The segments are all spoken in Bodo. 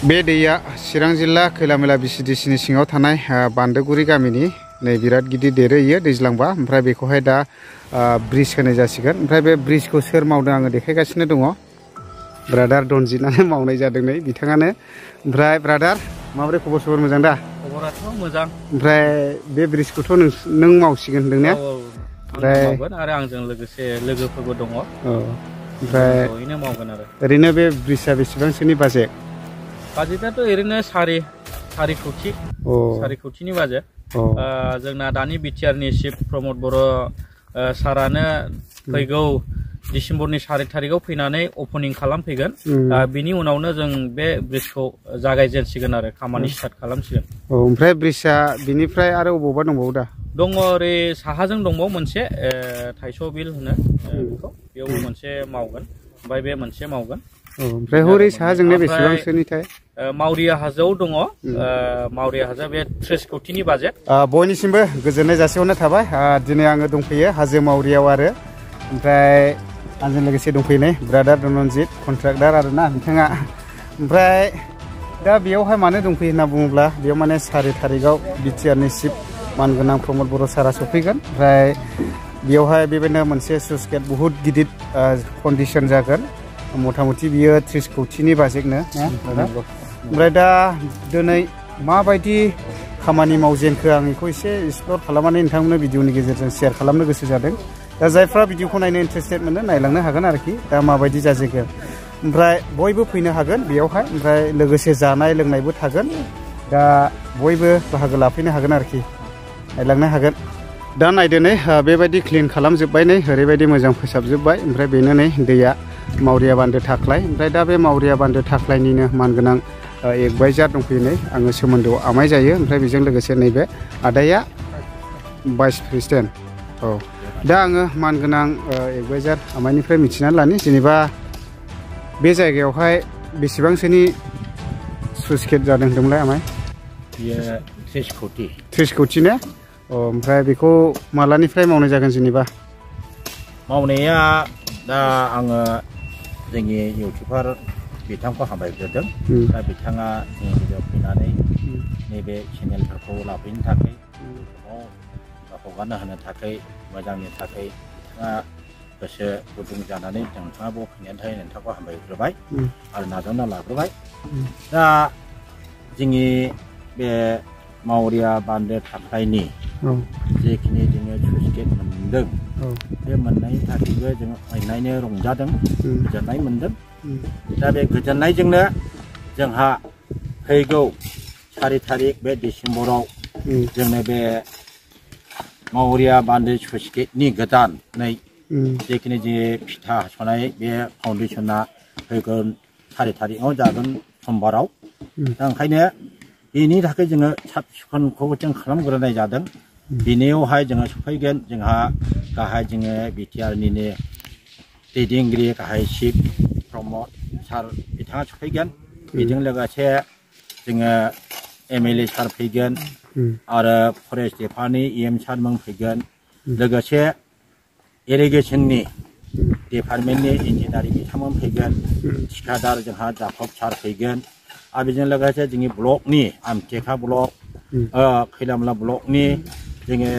बे दैया चिरां जिल्ला खैलामैला बिसिडिसिनि सिङाव थानाय बान्दोगुरि गामिनि नै बिराद गिदिर देरो इयो दैज्लांबा ओमफ्राय बेखौहाय दा ब्रिज होनाय जासिगोन ओमफ्राय बे ब्रिजखौ सोर मावदों आङो देखायगासिनो दङ ब्रादार दनजितआनो मावनाय जादों नै बिथाङानो ओमफ्राय ब्रादार माबोरै खबर सबर मोजां दा खबराथ' मोजां ओमफ्राय बे ब्रिजखौथ' नों मावसिगोन होनदों ने ओमफ्राय मावगोन आरो आंजों लोगोसे लोगोफोरबो दङ ओमफ्राय जयैनो मावगोन आरो ओरैनो बे ब्रिजआ बेसेबांसोनि बाजेट बाजेटआथ' ओरैनो सारि कौटिनि बाजेट जोंना दानि बिटिआरनि चिफ प्रमद बर' सारानो फैगौ डिसेम्बरनि 4 तारिखआव फैनानै अपेनिं खालामफैगोन बिनि उनावनो जों बे ब्रिजखौ जागायजेनसिगोन आरो खामानि स्टार्ट खालामसिगोन ओमफ्राय ब्रिजआ बिनिफ्राय आरो अबावबा दंबावो दा दङ ओरै साहाजों दंबावो मोनसे थाइस' बिल होनो बेखौ बेयाव मोनसे मावगोन ओमफ्राय बे मोनसे मावगोन ओमफ्राय हरै साहाजोंनो बेसेबांसोनिथाय मावरिया हाजोआव दङ मावरिया हाजोआ बे 30 कौटिनि बाजेट बयनिसिमबो गोजोननाय जासिहरनाय थाबाय दिनै आङो दंफैयो हाजो मावरियाव आरो ओमफ्राय आंजों लोगोसे दंफैनाय ब्रादार रनजित कन्ट्राक्टर आरोना बिथाङा ओमफ्राय दा बेयावहाय मानो दंफैयो होनना बुङोब्ला बेयाव माने 4 तारिखआव बिटिआरनि चिफ मानगोनां प्रमद बर' सारा सफैगोन ओमफ्राय बेयावहाय बेबायदिनो मोनसे स्लुइस गेट बुहुत गिदिर कन्डिसन जागोन मथा मथि बियो 30 कौटिनि बाजेटनो ओमफ्राय दा दिनै माबायदि खामानि मावजेनखो आं बेखौ एसे एक्सप्लर खालामनानै नोंथांमोननो भिडिअनि गेजेरजों शेयार खालामनो गोसो जादों दा जायफ्रा भिडिअखौ नायनो इन्टारेस्टेड मोनो नायलांनो हागोन आरोखि दा माबायदि जाजेगोन ओमफ्राय बयबो फैनो हागोन बेयावहाय ओमफ्राय लोगोसे जानाय लोंनायबो थागोन दा बयबो बाहागो लाफैनो हागोन आरोखि नायलांनो हागोन दा नायदो नै बेबायदि क्लिन खालामजोब्बाय नै ओरैबायदि मोजां फोसाबजोब्बाय ओमफ्राय बेनो नै दैया मावरिया बान्दो थाख्लाय ओमफ्राय दा बे मावरिया बान्दो थाख्लायनिनो मानगोनां एडभाइजार दंफैयो नै आङो सोमोन्दोआव आमाय जायो ओमफ्राय बेजों लोगोसे नैबे आदाया भाइस प्रेसिडेन्ट दा आङो मानगोनां एडभाइजार आमायनिफ्राय मिथिनानै लानि जेनेबा बे जायगायावहाय बेसेबांसोनि स्लुइस गेट जादों होनदोंमोनलाय आमाय बियो 30 कौटि 30 कौटि ने ओमफ्राय बेखौ मालानिफ्राय मावनाय जागोन जेनेबा मावनाया दा आङो जोंनि इउटुबार बिथांखौ हामबायग्रोदों दा बिथाङा जोंनि गेजेराव फैनानै नैबे चेनेलफोरखौ लाफैनो थाखाय हगारना होनो थाखाय मोजांनि थाखाय बिथाङा गोसो गुदुं जानानै नोंथाङाबो फैनायनि थाखाय नोंथांखौ हामबायग्रोबाय आरो नाजावना लाग्रोबाय दा जोंनि बे मावरिया बान्दो थाख्लायनि जेखिनि जोङो स्लुइस गेट मोनदों बे मोननायनि थाखायबो जोङो फैनायनो रंजादों गोजोननाय मोनदों दा बे गोजोननायजोंनो जोंहा फैगौ 4 तारिख बे डिसेम्बराव जोंनो बे मावरिया बान्दो स्लुइस गेटनि गोदानै जेखिनि जे फिथा हास'नाय बे फाउन्डेसना फैगोन 4 तारिखआव जागोन समबाराव दा ओंखायनो बेनि थाखाय जोङो साब सिखोनखौ जों खालामग्रोनाय जादों बिनियावहाय जोङो सफैगोन जोंहा गाहाय जोङो बिटिआरनिनो दैदेनगिरि गाहाय चिफ प्रमद सार बिथाङा सफैगोन बेजों लोगोसे जोङो एमएलए सार फैगोन आरो फरेस्ट डिपार्टमेन्टनि EM सारमोन फैगोन लोगोसे इरिगेसननि डिपार्टमेन्टनि इन्जिनियारिं बिथांमोन फैगोन थिखादार जोंहा जाफब सार फैगोन आरो बेजों लोगोसे जोंनि ब्लकनि आमटेका ब्लक खैलामला ब्लकनि जोङो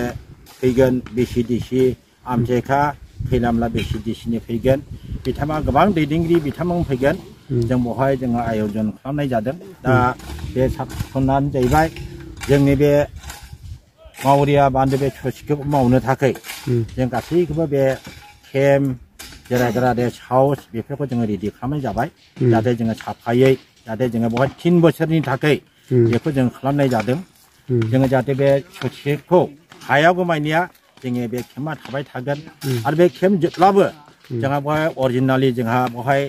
फैगोन बिसिडिसि आमटेका खैलामला बिसिडिसिनि फैगोन बिथाङा गोबां दैदेनगिरि बिथांमोन फैगोन जों बेवहाय जोङो आयजन खालामनाय जादों दा बे साब सिखोनानो जाहैबाय जोंनि बे मावरिया बान्दो बे स्लुइसखौ मावनो थाखाय जों गासैखौबो बे केम्प जिरायग्रा रेस्ट हाउस बेफोरखौ जोङो रेडि खालामनाय जाबाय जाहाथे जोङो साफायै जाहाथे जोङो बेवहाय 3 बोसोरनि थाखाय बेखौ जों खालामनाय जादों जोङो जाहाथे बे स्लुइसखौ हायागौ मानिया जोङो बे केम्पआ थाबाय थागोन आरो बे केम्प जोबब्लाबो जोंहा बेवहाय अरिजिनालि जोंहा बेवहाय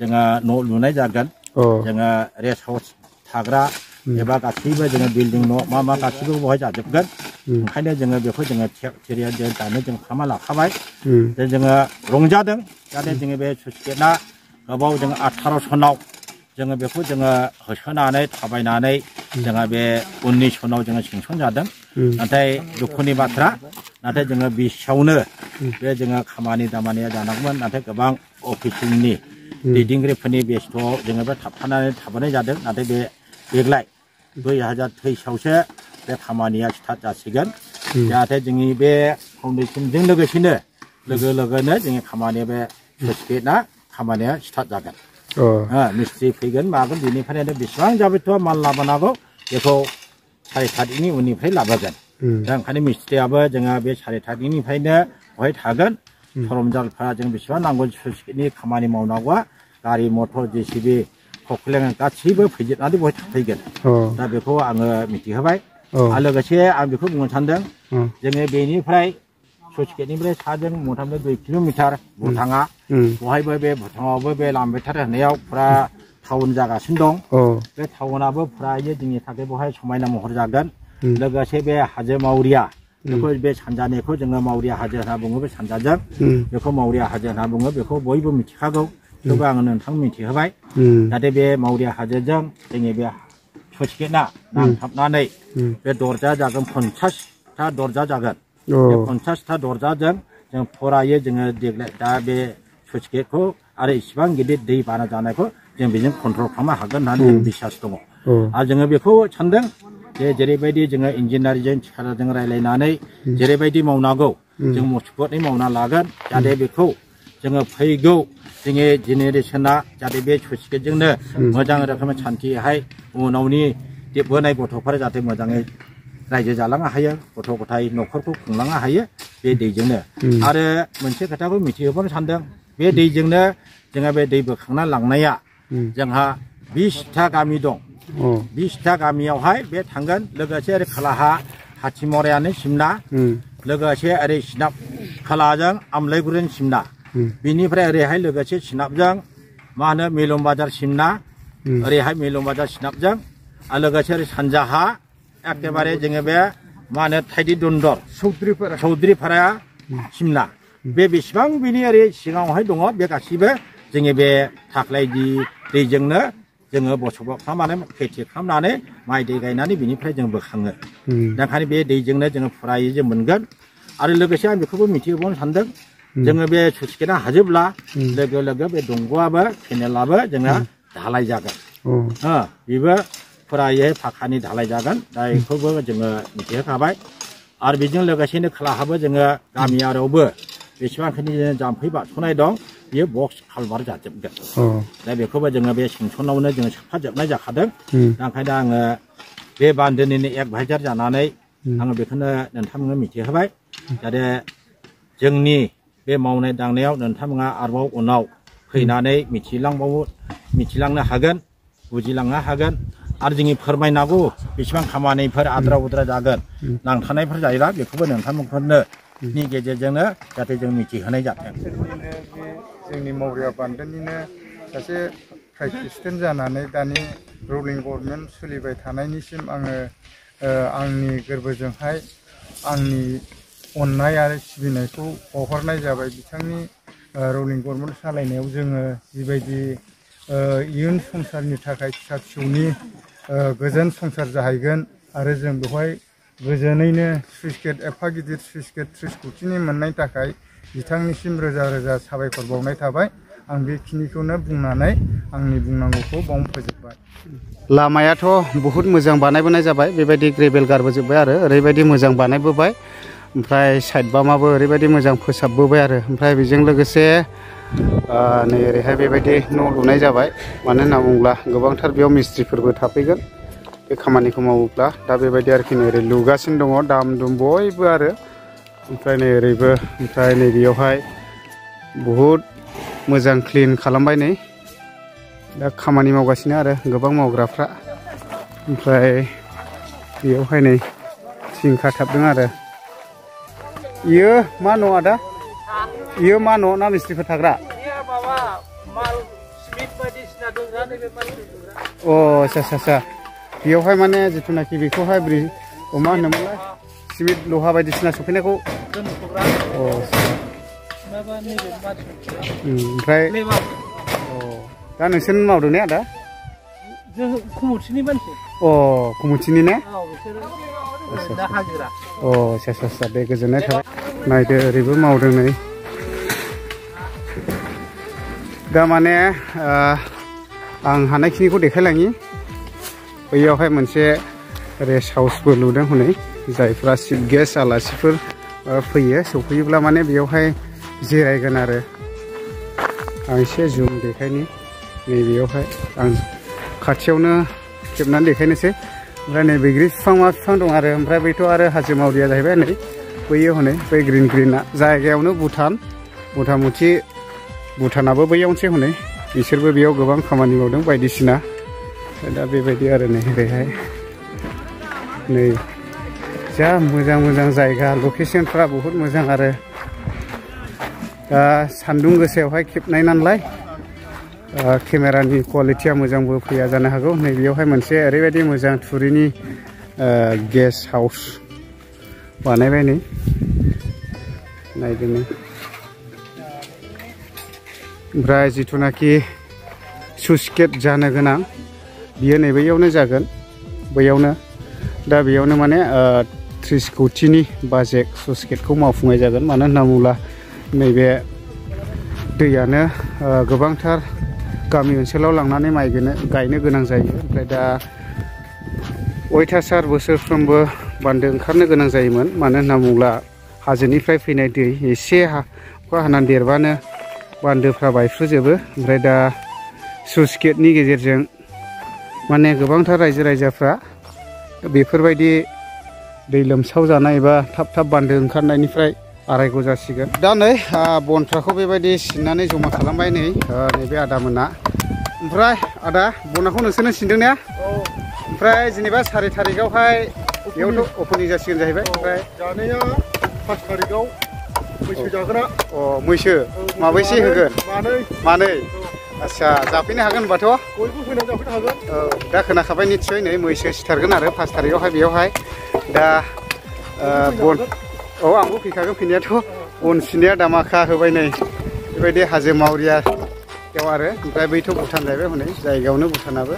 जोङो न' लुनाय जागोन जोङो रेस्ट हाउस थाग्रा एबा गासैबो जोङो बिल्डिं न' मा गासैबो बेवहाय जाजोबगोन ओंखायनो जोङो बेखौ जोङो थियारि दानो जों खालामना लाखाबाय जोङो रंजादों जाहाथे जोङो बे स्लुइस गेटआ गोबाव जोङो 18 सनाव जोङो बेखौ जोङो होसोनानै थाबायनानै जोङो बे 19 सनाव जोङो सेंसन जादों नाथाय दुखुनि बाथ्रा नाथाय जोङो 20आवनो बे जोङो खामानि दामानिया जानांगौमोन नाथाय गोबां अफिसियेलनि दैदेनगिरिफोरनि बेस्थ'आव जोङो बे थाबथानाय जादों नाथाय बे देग्लाय 2023 बे खामानिया स्टार्ट जासिगोन जाहाथे जोंनि बे फाउन्डेसनजों लोगोसेनो लोगोनो जोंनि खामानिया बे स्लुइस गेटआ खामानिया स्टार्ट जागोन मिस्ट्रि फैगोन मागोन बेनिफ्रायनो बेसेबां जाबायथ' माल लाबोनांगौ बेखौ 3:30नि उननिफ्राय लाबोगोन दा ओंखायनो मिस्ट्रियाबो जोङो बे 3:30निफ्रायनो बहाय थागोन सरमजालफ्रा जों बेसेबां नांगौ स्लुइस गेटनि खामानि मावनांगौआ गारि मटर JCB खख्लें गासैबो फैजोबनानै बहाय थाफैगोन दा बेखौ आङो मिथिहोबाय आरो लोगोसे आं बेखौ बुंनो सानदों जोङो बेनिफ्राय स्लुइस गेटनिफ्राय साजों मथा-मथि 2 किल'मिटार भुटाङा बहायबो बे भुटाङावबो बे लामबेटार होनायाव फुरा टाउन जागासिनो दं बे टाउनाबो फुरायै जोंनि थाखाय बहाय समायना महर जागोन लोगोसे बे हाजो मावरिया बेखौ बे सानजानिखौ जोङो मावरिया हाजो होनना बुङो बे सानजाजों बेखौ मावरिया हाजो होनना बुङो बेखौ बयबो मिथिखागौ थेवबो आङो नोंथां मिथिहोबाय जाहाथे बे मावरिया हाजोजों जोंनि बे स्लुइस गेटआ नांथाबनानै बे दरजा जागोन 50टा दरजा जागोन बे 50टा दरजाजों जों फुरायै जोङो देग्लाय दा बे स्लुइस गेटखौ आरो इसिबां गिदिर दै बाना जानायखौ जों बेजों कन्ट्रल खालामनो हागोन होननानै जों बिसास दङ आरो जोङो बेखौ सानदों जे जेरैबायदि जोङो इन्जिनियारजों थिखादारजों रायज्लायनानै जेरैबायदि मावनांगौ जों मजबुतै मावना लागोन जाहाथे बेखौ जोङो फैगौ जोंनि जेनेरेसना जाहाथे बे स्लुइस गेटजोंनो मोजां रोखोमै सान्थिहाय उनावनि देरबोनाय गथ'फोरा जाहाथे मोजाङै रायजो जालांनो हायो गथ' गथाय न'खरखौ खुंलांनो हायो बे दैजोंनो आरो मोनसे खोथाखौ मिथिहोबावनो सानदों बे दैजोंनो जोङो बे दै बोखांना लांनाया जोंहा 20टा गामि दं 20टा गामियावहाय बे थांगोन लोगोसे ओरै खोलाहा हाथिमरायानो सिमना लोगोसे ओरै सिनाब खोलाजों आमलायगुरिनि सिमना बिनिफ्राय ओरैहाय लोगोसे सिनाबजों मा होनो मिलम बाजार सिमना ओरैहाय मिलम बाजार सिनाबजों आरो लोगोसे ओरै सानजाहा एकेबारे जोङो बे मा होनो थाइदि दन्दर चौधुरिपारा सिमना बे बेसेबां बिनि ओरै सिगाङावहाय दङ बे गासिबो जोंनि बे थाख्लाय दैजोंनो जोङो बसबास खालामनानै खेथि खालामनानै माइ दै गायनानै बिनिफ्राय जों बोखाङो दा ओंखायनो बे दैजोंनो जोङो फुरायै जों मोनगोन आरो लोगोसे आं बेखौबो मिथिहोबावनो सानदों जोङो बे स्लुइस गेटआ हाजोब्ला लोगो लोगो बे दंग'आबो केनेलाबो जोंना धालाय जागोन बेबो फुरायै फाखानि धालाय जागोन दा बेखौबो जोङो मिथिहोखाबाय आरो बेजों लोगोसेनो खोलाहाबो जोङो गामियारियावबो बेसेबांखिनि जाम्फै बारस'नाय दं बियो बक्स कालभार जाजोबगोन दा बेखौबो जोङो बे सेंसनावनो जोङो सोफाजोबनाय जाखादों दा ओंखायनो आङो बे बान्दोनिनो एडभाइजार जानानै आङो बेखौनो नोंथांमोननो मिथिहोबाय जाहाथे जोंनि बे मावनाय दांनायाव नोंथांमोना आरोबाव उनाव फैनानै मिथिलांनो हागोन बुजिलांनो हागोन आरो जोंनि फोरमायनांगौ बेसेबां खामानिफोर आद्रा उद्रा जागोन नांथानायफोर जायोब्ला बेखौबो नोंथांमोनफोरनो नि गेजेरजोंनो जाहाथे जों मिथिहोनाय जाथों जोंनि मावरिया बान्दोनिनो सासे प्राइज एसिस्टेन्ट जानानै दानि रुलिं गभर्नमेन्ट सोलिबाय थानायनिसिम आङो आंनि गोरबोजोंहाय आंनि अननाय आरो सिबिनायखौ बावहरनाय जाबाय बिथांनि रुलिं गभर्नमेन्ट सालायनायाव जोङो जिबायदि इयुन संसारनि थाखाय फिसा फिसौनि गोजोन संसार जाहैगोन आरो जों बेवहाय गोजोनैनो स्लुइस गेट एफा गिदिर स्लुइस गेट 30 कोटिनि मोननायनि थाखाय बिथांनिसिम रोजा रोजा साबायखर बावनाय थाबाय आं बेखिनिखौनो बुंनानै आंनि बुंनांगौखौ बावनो फोजोबबाय लामायाथ' बहुद मोजां बानायबोनाय जाबाय बेबायदि ग्रेभेल गारबोजोब्बाय आरो ओरैबायदि मोजां बानायबोबाय ओमफ्राय साइड बामाबो ओरैबायदि मोजां फोसाबबोबाय आरो ओमफ्राय बेजों लोगोसे नै ओरैहाय बेबायदि न' लुनाय जाबाय मानो होनना बुङोब्ला गोबांथार बेयाव मिस्ट्रिफोरबो थाफैगोन बे खामानिखौ मावोब्ला दा बेबायदि आरोखि नै ओरै लुगासिनो दङ दाम दुम बयबो आरो ओमफ्राय नै ओरैबो ओमफ्राय नै बेयावहाय बहुद मोजां क्लिन खालामबाय नै दा खामानि मावगासिनो आरो गोबां मावग्राफ्रा ओमफ्राय बेयावहाय नै थिं खाथाबदों आरो इयो मा न' आदा इयो मा न' ना मिस्ट्रिफोर थाग्रा अ आच्छा बेयावहाय माने जिथुनाखि बेखौहाय मा होनोमोनलाय सिमेन्ट लहा बायदिसिना सफैनायखौ ओमफ्राय दा नोंसोर मावदों ने आदा कुमुथिनि मानसि कुमुथिनि ने आच्छा दे गोजोननाय थाबाय नायदो ओरैबो मावदों नै दा माने आं हानायखिनिखौ देखायलाङि बैयावहाय मोनसे रेस्ट हाउसबो लुदों हनै जायफ्रा चिफ गेस्ट आलासिफोर फैयो सफैयोब्ला माने बेयावहाय जिरायगोन आरो आं एसे जुम देखायनि नैबेयावहाय आं खाथियावनो खेबनानै देखायनोसै ओमफ्राय नै बैग्रि बिफां मा बिफां दं आरो ओमफ्राय बैथ' आरो हाजो मावरिया जाहैबाय नै बैयो हनै बै ग्रिन ग्रिना जायगायावनो भुटान मथा मथि भुटानाबो बैयावनोसै हनै बिसोरबो बेयाव गोबां खामानि मावदों बायदिसिना दा बेबायदि आरो नै ओरैहाय नै जा मोजां मोजां जायगा लकेसनफ्रा बहुद मोजां आरो दा सान्दुं गोसायावहाय खेबनाय नालाय केमेरानि क्वालिटिया मोजांबो फैया जानो हागौ नै बेयावहाय मोनसे ओरैबायदि मोजां थुरिनि गेस्ट हाउस बानायबाय नै नायदो नै ओमफ्राय जिथुनाखि स्लुइस गेट जानो गोनां बियो नै बैयावनो जागोन बैयावनो दा बेयावनो माने 30 कौटिनि बाजेट स्लुइस गेटखौ मावफुंनाय जागोन मानो होनना बुङोब्ला नैबे दैयानो गोबांथार गामि ओनसोलाव लांनानै माइ गायनो गोनां जायो ओमफ्राय दा अयथासार बोसोरफ्रोमबो बान्दो ओंखारनो गोनां जायोमोन मानो होनना बुङोब्ला हाजोनिफ्राय फैनाय दै एसे अखा हानानै देरबानो बान्दोफ्रा बायफ्रुजोबो ओमफ्राय दा स्लुइस गेटनि गेजेरजों माने गोबांथार रायजो राजाफ्रा बेफोरबायदि दै लोमसाव जानाय एबा थाब थाब बान्दो ओंखारनायनिफ्राय आरायग' जासिगोन दा नै बनफ्राखौ बेबायदि सिननानै जमा खालामबाय नै नैबे आदामोना ओमफ्राय आदा बनखौ नोंसोरनो सिनदों ने ओमफ्राय जेनेबा 4 थारिखआवहाय बेयावथ' अपेनिं जासिगोन जाहैबाय ओमफ्राय जानाया 5 थारिखआव मैसो जाग्रा मैसो माबैसे होगोन मानै आच्छा जाफैनो हागोन होनबाथ' बयबो फैनानै जाफैनो हागोन दा खोनाखाबाय निस्सय नै मैसो सिथारगोन आरो 5 थारिखआवहाय बेयावहाय दा बन आंबो फैखागोन फैनायाथ' बन सिननाया दामाखा होबाय नै बेबायदि हाजो मावरियायाव आरो ओमफ्राय बैथ' भुटान जाहैबाय हनै जायगायावनो भुटानाबो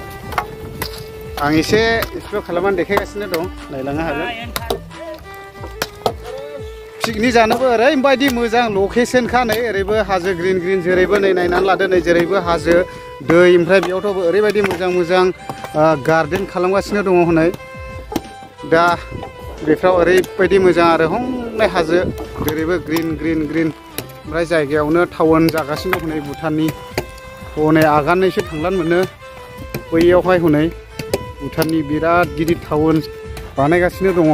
आं एसे एक्सप्लर खालामनानै देखायगासिनो दं नायलांनो हागोन पिकनिक जानोबो ओरैबायदि मोजां लकेसनखा नै ओरैबो हाजो ग्रिन ग्रिन जेरैबो नै नायनानै लादो नै जेरैबो हाजो दै ओमफ्राय बेयावथ' ओरैबायदि मोजां मोजां गार्डेन खालामगासिनो दङ हनै दा बेफ्राव ओरैबायदि मोजां आरो हनै हाजो जेरैबो ग्रिन ग्रिन ग्रिन ओमफ्राय जायगायावनो टाउन जागासिनो दं हनै भुटाननि हनै आगानैसो थांलानो मोनो बैयावहाय हनै भुटाननि बिराद गिदिर टाउन बानायगासिनो दङ